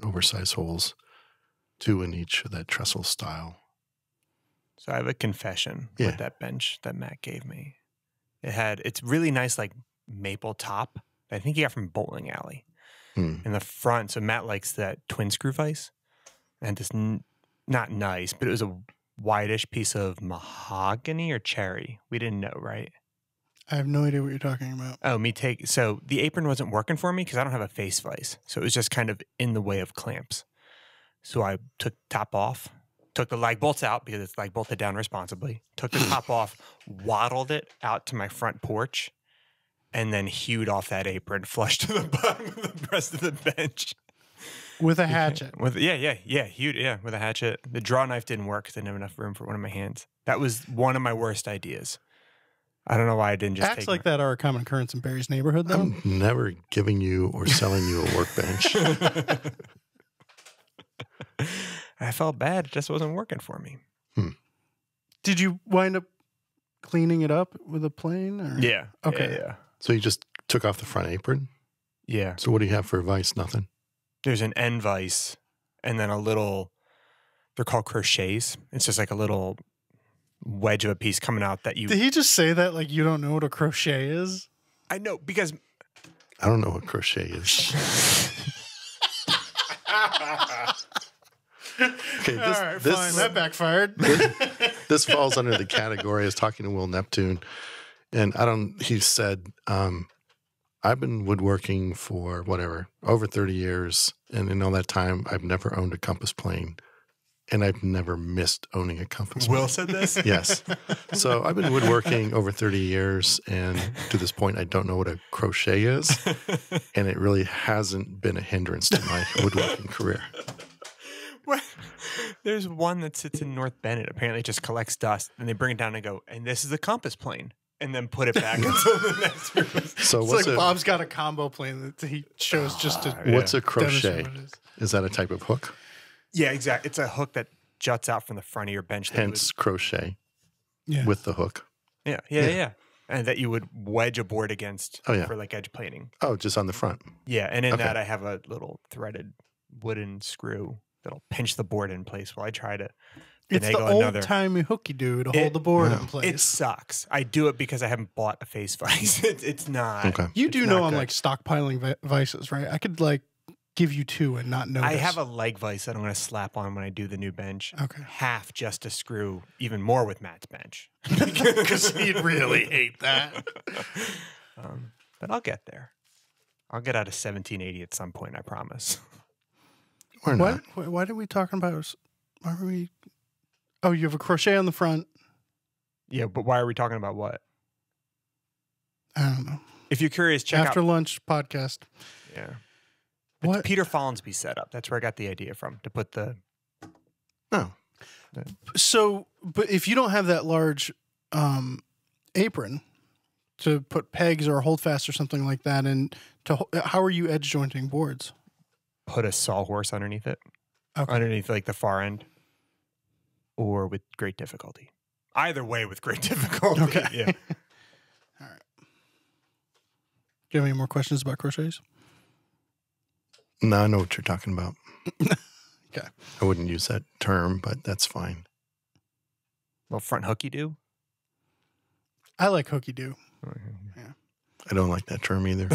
oversized holes, 2 in each of that trestle style. So I have a confession with that bench that Matt gave me. It's really nice, like maple top. I think he got from bowling alley in the front. So Matt likes that twin screw vise, and this not nice, but it was a whitish piece of mahogany or cherry. We didn't know, right? I have no idea what you're talking about. Oh, so the apron wasn't working for me because I don't have a face vise, so it was just kind of in the way of clamps. So I took top off. Took the lag bolts out because it's lag bolted down responsibly. Took the top off, waddled it out to my front porch, and then hewed off that apron, flush to the bottom of the rest of the bench. With a hatchet. Hewed with a hatchet. The draw knife didn't work because I didn't have enough room for one of my hands. That was one of my worst ideas. I don't know why I didn't just Acts like that are a common occurrence in Barry's neighborhood, though. I'm never giving you or selling you a workbench. I felt bad. It just wasn't working for me. Did you wind up cleaning it up with a plane? Or? Yeah. Okay. Yeah. So you just took off the front apron? Yeah. So what do you have for a vise? Nothing? There's an end vise and then a little, they're called crochets. It's just like a little wedge of a piece coming out that you... Did he just say that like you don't know what a crochet is? I know, because... I don't know what crochet is. Okay, All right, fine. That backfired. This falls under the category. I was talking to Will Neptune, and he said, I've been woodworking for over 30 years. And in all that time, I've never owned a compass plane, and I've never missed owning a compass plane. Will said this? Yes. So I've been woodworking over 30 years, and to this point, I don't know what a crochet is. And it really hasn't been a hindrance to my woodworking career. Well, there's one that sits in North Bennett. Apparently, it just collects dust, and they bring it down and go, and this is a compass plane, and then put it back until the next room. So It's like Bob's got a combo plane that he chose just to. What's a crochet? demonstrate what it Is that a type of hook? Yeah, exactly. It's a hook that juts out from the front of your bench. Hence crochet Yeah. with the hook. Yeah. And that you would wedge a board against for like edge planing. Oh, just on the front. Yeah, and in that I have a little threaded wooden screw that'll pinch the board in place while I try to It's the finagle another. old-timey hook you do to hold the board in place. It sucks. I do it because I haven't bought a face vise. It's not. Okay. You do it's know not I'm good. like stockpiling vices, right? I could like give you 2 and not notice. I have a leg vise that I'm going to slap on when I do the new bench. Okay. Half just to screw even more with Matt's bench. because he'd really hate that. But I'll get there. I'll get out of 1780 at some point, I promise. Or not. Why did we talking about? Why were we? Oh, you have a crochet on the front. Yeah, but why are we talking about what? I don't know. If you're curious, check After out... lunch podcast. Yeah. What? It's Peter Follensby setup. That's where I got the idea from, to put the... No. So, but if you don't have that large apron, to put pegs or holdfast or something like that. And how are you edge jointing boards? Put a sawhorse underneath it, Okay. underneath like the far end, or with great difficulty. Either way, with great difficulty. Okay. Yeah. All right. Do you have any more questions about crochets? No, I know what you're talking about. Okay. I wouldn't use that term, but that's fine. Well, front hooky do. I like hooky do. Yeah. I don't like that term either.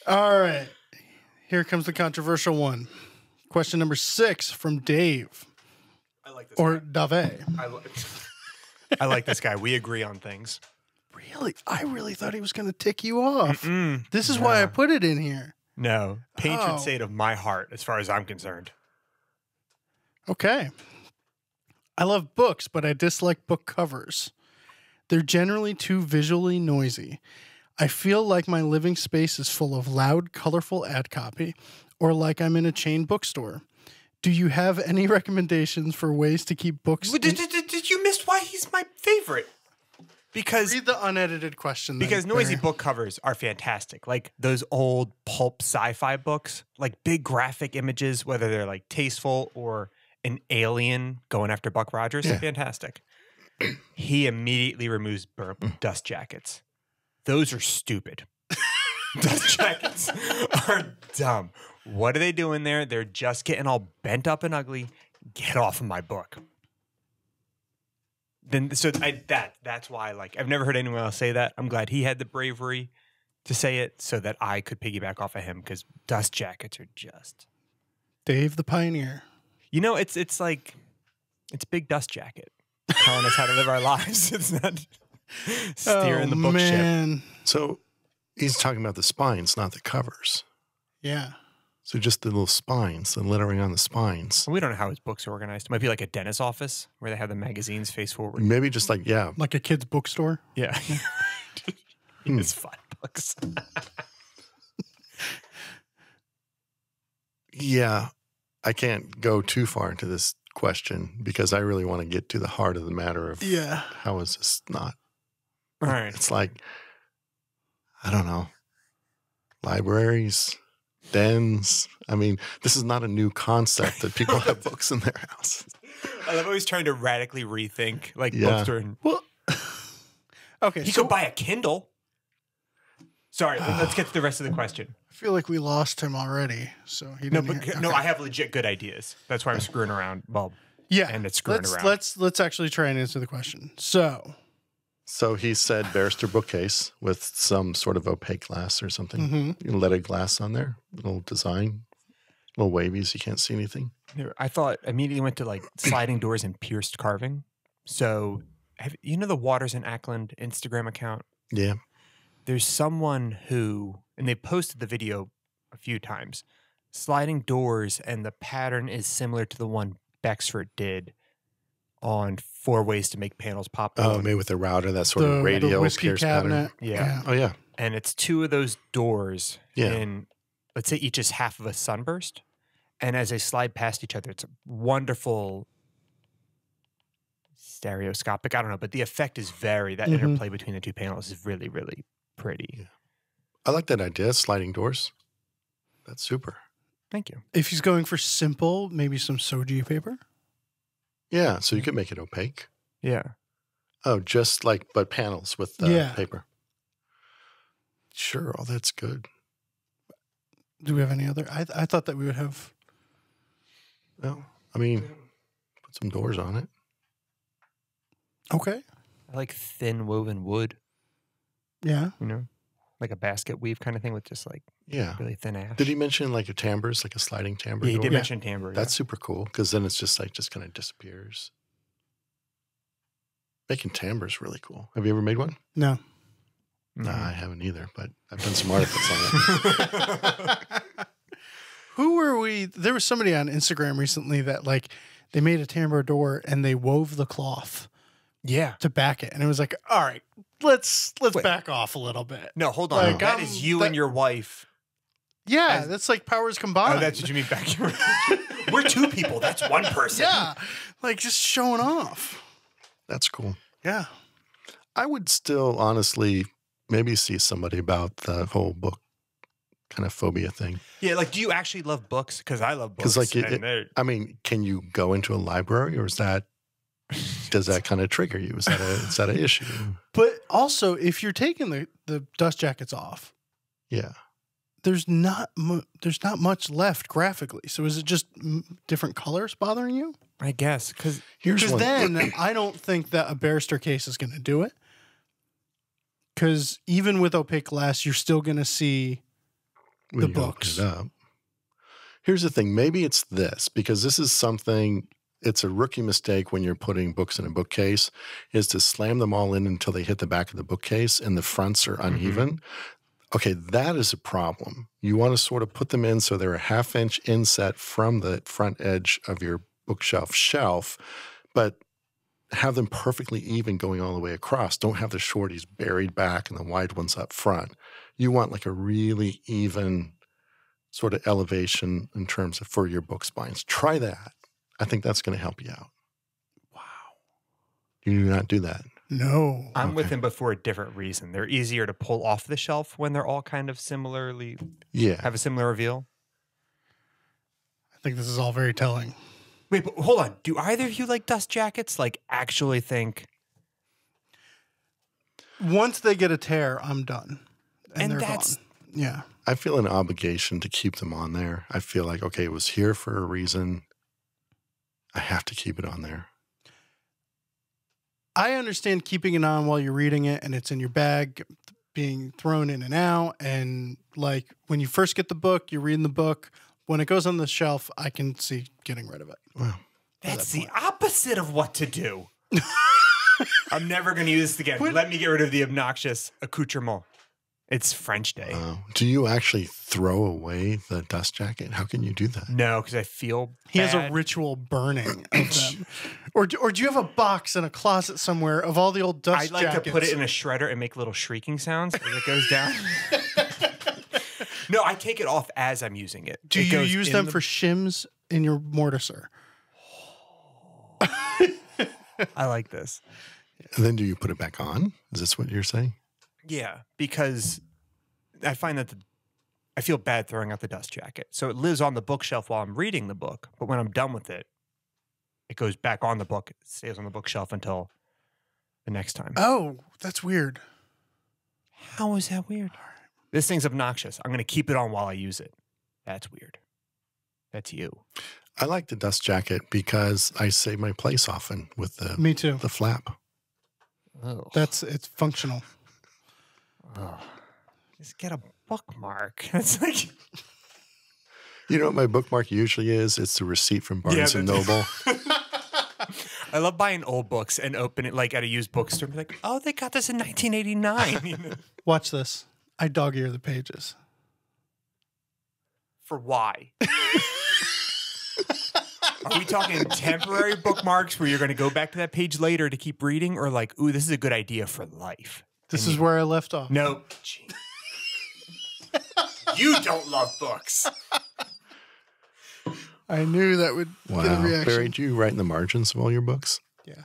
All right. Here comes the controversial one. Question number 6 from Dave. I like this. Or guy. Dave. I like this guy. We agree on things. Really? I really thought he was going to tick you off. Mm-mm. This is why I put it in here. No. Patron Oh. saint of my heart, as far as I'm concerned. Okay. I love books, but I dislike book covers. They're generally too visually noisy. I feel like my living space is full of loud, colorful ad copy, or like I'm in a chain bookstore. Do you have any recommendations for ways to keep books? Did you miss why he's my favorite? Because Read the unedited question. then, Because noisy Barry. book covers are fantastic. Like those old pulp sci-fi books, like big graphic images, whether they're like tasteful or an alien going after Buck Rogers, they're fantastic. He immediately removes dust jackets. Those are stupid. Dust jackets are dumb. What are they doing there? They're just getting all bent up and ugly. Get off of my book. That's why I've never heard anyone else say that. I'm glad he had the bravery to say it so that I could piggyback off of him, because dust jackets are just Dave the Pioneer. it's like it's Big Dust Jacket telling us how to live our lives. It's not steering the book ship. Man. So he's talking about the spines, not the covers. Yeah. So just the little spines, the lettering on the spines. We don't know how his books are organized. It might be like a dentist's office where they have the magazines face forward. Maybe just like, yeah. Like a kid's bookstore. Yeah. It's 5 bucks. Yeah. I can't go too far into this question because I really want to get to the heart of the matter of how is this not? All right. It's like, I don't know, libraries, dens. I mean, this is not a new concept that people have books in their house. I love how he's trying to radically rethink Yeah. bookstore. Well, okay. He could buy a Kindle. Sorry, let's get to the rest of the question. I feel like we lost him already. So he No, didn't but hear- no, okay. I have legit good ideas. That's why I'm screwing around. Well, Yeah. and it's screwing around. Let's actually try and answer the question. So he said barrister bookcase with some sort of opaque glass or something. You leaded glass on there, little design, little wavy so you can't see anything. I thought immediately went to sliding doors and pierced carving. So, the Waters in Ackland Instagram account? Yeah. There's someone who, and they posted the video a few times, sliding doors, and the pattern is similar to the one Bexford did on 4 ways to make panels pop. Oh, maybe with the router, that sort of radial whiskey pierce cabinet. pattern. Yeah. Oh, yeah. And it's 2 of those doors Yeah. in, let's say each is half of a sunburst. And as they slide past each other, it's a wonderful stereoscopic. I don't know, but the effect is that interplay between the 2 panels is really, really pretty. Yeah. I like that idea, sliding doors. That's super. Thank you. If he's going for simple, maybe some soji paper. Yeah, so you could make it opaque. Yeah. Oh, just but panels with paper. Sure, that's good. Do we have any other? I thought that we would have. No, I mean, put some doors on it. Okay. I like thin woven wood, Yeah. like a basket weave kind of thing with just Yeah. really thin ash. Did he mention a timbres, like a sliding timbre Yeah, he door? did mention timbre. That's super cool because then it's just kind of disappears. Making timbre is really cool. Have you ever made one? No. No, I haven't either, but I've done some articles on it. Who were we? There was somebody on Instagram recently that they made a timbre door and they wove the cloth Yeah. to back it, and it was like, all right, let's back off a little bit. No, hold on. That I'm- is you and your wife. Yeah, that's like powers combined. Oh, that's what you mean back. We're two people. That's one person. Yeah, like just showing off. That's cool. Yeah. I would still honestly maybe see somebody about the whole book kind of phobia thing. Yeah, like, do you actually love books? Because I love books. Because, like, I mean, can you go into a library, or does that kind of trigger you? Is that an issue? But also, if you're taking the dust jackets off, Yeah. there's not much left graphically. So is it just different colors bothering you? I guess because then I don't think that a barrister case is going to do it. Because even with opaque glass, you're still going to see the books. Here's the thing. Maybe it's this, because this is something, it's a rookie mistake when you're putting books in a bookcase, is to slam them all in until they hit the back of the bookcase and the fronts are uneven. Okay, that is a problem. You want to sort of put them in so they're a half-inch inset from the front edge of your bookshelf shelf, but have them perfectly even going all the way across. Don't have the shorties buried back and the wide ones up front. You want like a really even sort of elevation in terms of for your book spines. Try that. I think that's going to help you out. Wow. You do not do that. No. I'm with him, but for a different reason. They're easier to pull off the shelf when they're all kind of similarly have a similar reveal. I think this is all very telling. Wait, but hold on. Do either of you like dust jackets? Like, actually think? Once they get a tear, I'm done. And they're that's gone. Yeah. I feel an obligation to keep them on there. I feel like, okay, it was here for a reason. I have to keep it on there. I understand keeping it on while you're reading it and it's in your bag, being thrown in and out. And like when you first get the book, you're reading the book. When it goes on the shelf, I can see getting rid of it. Wow. That's the opposite of what to do. I'm never going to use this again. Let me get rid of the obnoxious accoutrement. It's French Day. Do you actually throw away the dust jacket? How can you do that? No, because I feel bad. He has a ritual burning of them. Or do you have a box in a closet somewhere of all the old dust jackets? I like to put it in a shredder and make little shrieking sounds as it goes down. No, I take it off as I'm using it. Do you use them for shims in your mortiser? I like this. And then do you put it back on? Is this what you're saying? Yeah, because I find that I feel bad throwing out the dust jacket. So it lives on the bookshelf while I'm reading the book, but when I'm done with it, it goes back on the book. It stays on the bookshelf until the next time. Oh, that's weird. How is that weird? This thing's obnoxious. I'm going to keep it on while I use it. That's weird. That's you. I like the dust jacket because I save my place often with the Me too. the flap. Oh. It's functional. Oh. Just get a bookmark. It's like, You know what my bookmark usually is? It's the receipt from Barnes and Noble. I love buying old books and open it like at a used bookstore. And be like, oh, they got this in 1989. Watch this. I dog ear the pages. For why? Are we talking temporary bookmarks where you're going to go back to that page later to keep reading? Or like, ooh, this is a good idea for life? This is where I left off. No. You don't love books. I knew that would get a reaction. Barry, do you write in the margins of all your books? Yeah.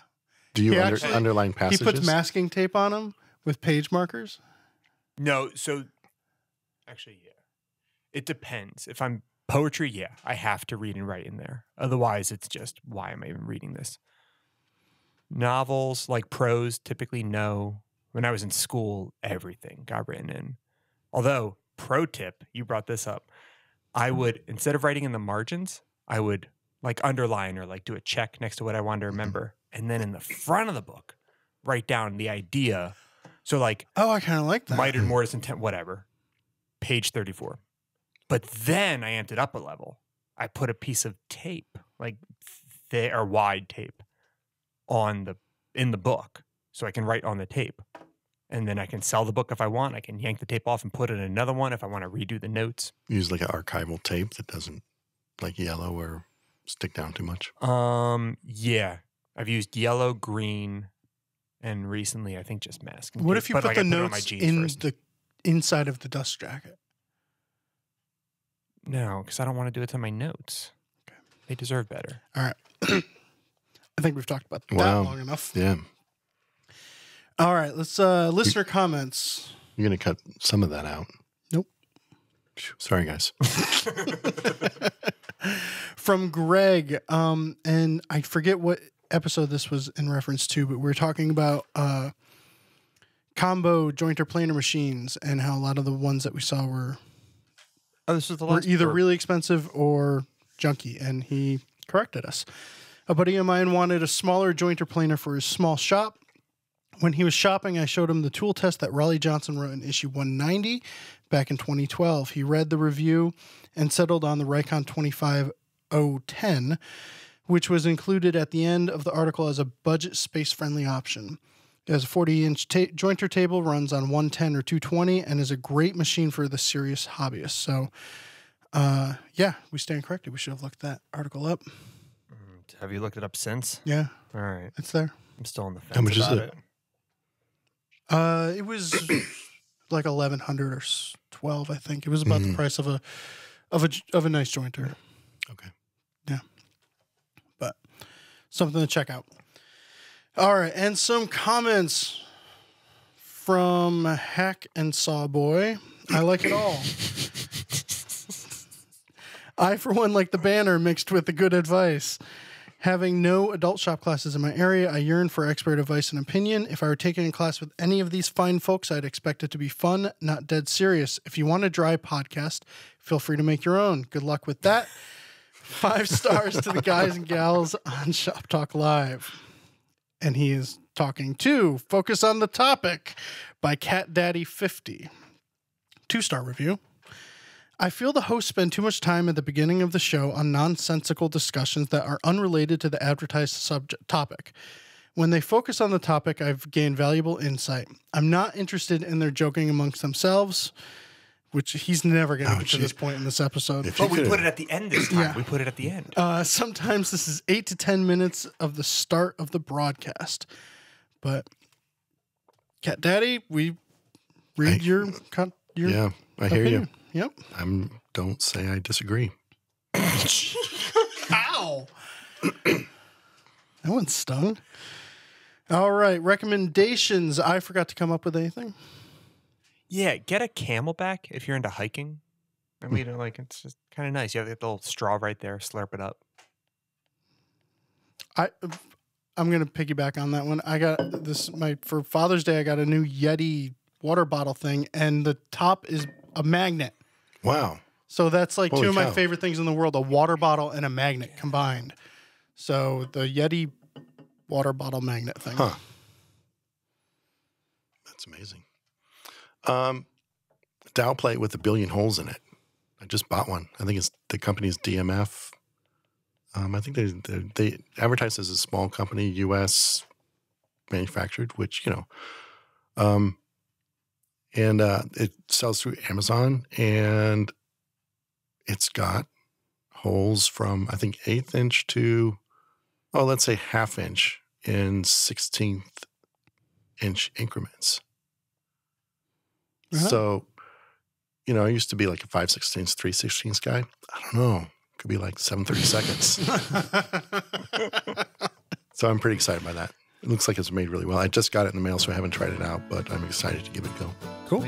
Do you underline passages? He puts masking tape on them with page markers. No, so actually, yeah. It depends. If I'm poetry, yeah, I have to read and write in there. Otherwise, it's just, why am I even reading this? Novels, like prose, typically no. When I was in school, everything got written in. Although, pro tip, you brought this up. I would, instead of writing in the margins, I would like underline or like do a check next to what I wanted to remember. And then in the front of the book, write down the idea. So like, oh, I kind of like that. Mitred mortis intent, whatever. Page 34. But then I amped it up a level. I put a piece of tape, like thick or wide tape, in the book, so I can write on the tape. And then I can sell the book if I want. I can yank the tape off and put it in another one if I want to redo the notes. Use like an archival tape that doesn't like yellow or stick down too much. Yeah. I've used yellow, green, and recently I think just masking tape. What if you put the notes in first. the inside of the dust jacket? No, because I don't want to do it to my notes. Okay. They deserve better. All right. I think we've talked about that long enough. Yeah. All right. Let's listener comments. You're going to cut some of that out. Nope. Sorry, guys. From Greg, and I forget what episode this was in reference to, but we were talking about combo jointer planer machines and how a lot of the ones that we saw were This was the were last either really expensive or junky, and he corrected us. A buddy of mine wanted a smaller jointer planer for his small shop. When he was shopping, I showed him the tool test that Raleigh Johnson wrote in issue 190 back in 2012. He read the review and settled on the Rikon 25010, which was included at the end of the article as a budget space-friendly option. It has a 40-inch jointer table, runs on 110 or 220, and is a great machine for the serious hobbyist. So, yeah, we stand corrected. We should have looked that article up. Have you looked it up since? Yeah. All right. It's there. I'm still on the fence. How much is about it? It was like 1,100 or 12, I think. It was about the price of a nice jointer. Okay. Yeah. But something to check out. All right, and some comments from Hack and Sawboy. I like it all. I, for one, like the banner mixed with the good advice. Having no adult shop classes in my area, I yearn for expert advice and opinion. If I were taking a class with any of these fine folks, I'd expect it to be fun, not dead serious. If you want a dry podcast, feel free to make your own. Good luck with that. 5 stars to the guys and gals on Shop Talk Live. And he is talking to Focus on the Topic by Cat Daddy 50. 2-star review. I feel the hosts spend too much time at the beginning of the show on nonsensical discussions that are unrelated to the advertised topic. When they focus on the topic, I've gained valuable insight. I'm not interested in their joking amongst themselves, which he's never going to get to this point in this episode. But we put it at the end this time. Yeah. We put it at the end. Sometimes this is 8 to 10 minutes of the start of the broadcast. But, Cat Daddy, we read your Yeah, I hear opinion. you. Yep. Don't say I disagree. Ow! That one stung. All right, recommendations. I forgot to come up with anything. Yeah, get a Camelback if you're into hiking. I mean, it's just kind of nice. You have the little straw right there. Slurp it up. I'm gonna piggyback on that one. I got this for Father's Day. I got a new Yeti water bottle thing, and the top is a magnet. Wow. So that's like Holy two of my cow. favorite things in the world: a water bottle and a magnet combined. So the Yeti water bottle magnet thing. Huh. That's amazing. Dowel plate with 1 billion holes in it. I just bought one. I think it's the company's DMF. I think they advertise as a small company, U.S. manufactured, which, and it sells through Amazon, and it's got holes from, I think, 1/8 inch to, let's say 1/2 inch in 1/16 inch increments. Uh-huh. So, I used to be like a 5/16, 3/16 guy. I don't know. Could be like 7/30 seconds. So I'm pretty excited by that. It looks like it's made really well. I just got it in the mail, so I haven't tried it out, but I'm excited to give it a go. Cool.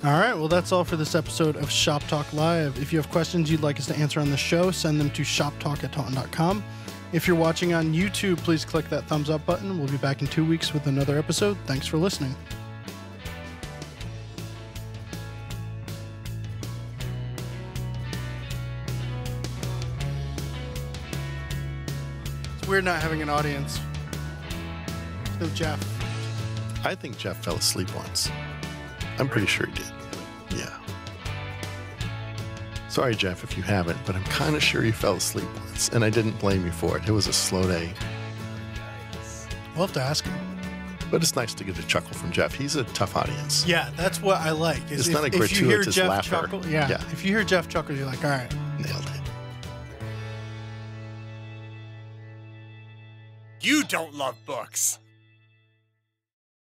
All right. Well, that's all for this episode of Shop Talk Live. If you have questions you'd like us to answer on the show, send them to shoptalk@taunton.com. If you're watching on YouTube, please click that thumbs up button. We'll be back in 2 weeks with another episode. Thanks for listening. It's weird not having an audience. So, Jeff. I think Jeff fell asleep once. I'm pretty sure he did. Yeah. Sorry, Jeff, if you haven't, but I'm kind of sure you fell asleep once, and I didn't blame you for it. It was a slow day. We'll have to ask him. But it's nice to get a chuckle from Jeff. He's a tough audience. Yeah, that's what I like. It's not a gratuitous Jeff laugher. chuckle, yeah. If you hear Jeff chuckle, you're like, all right. Nailed it. You don't love books.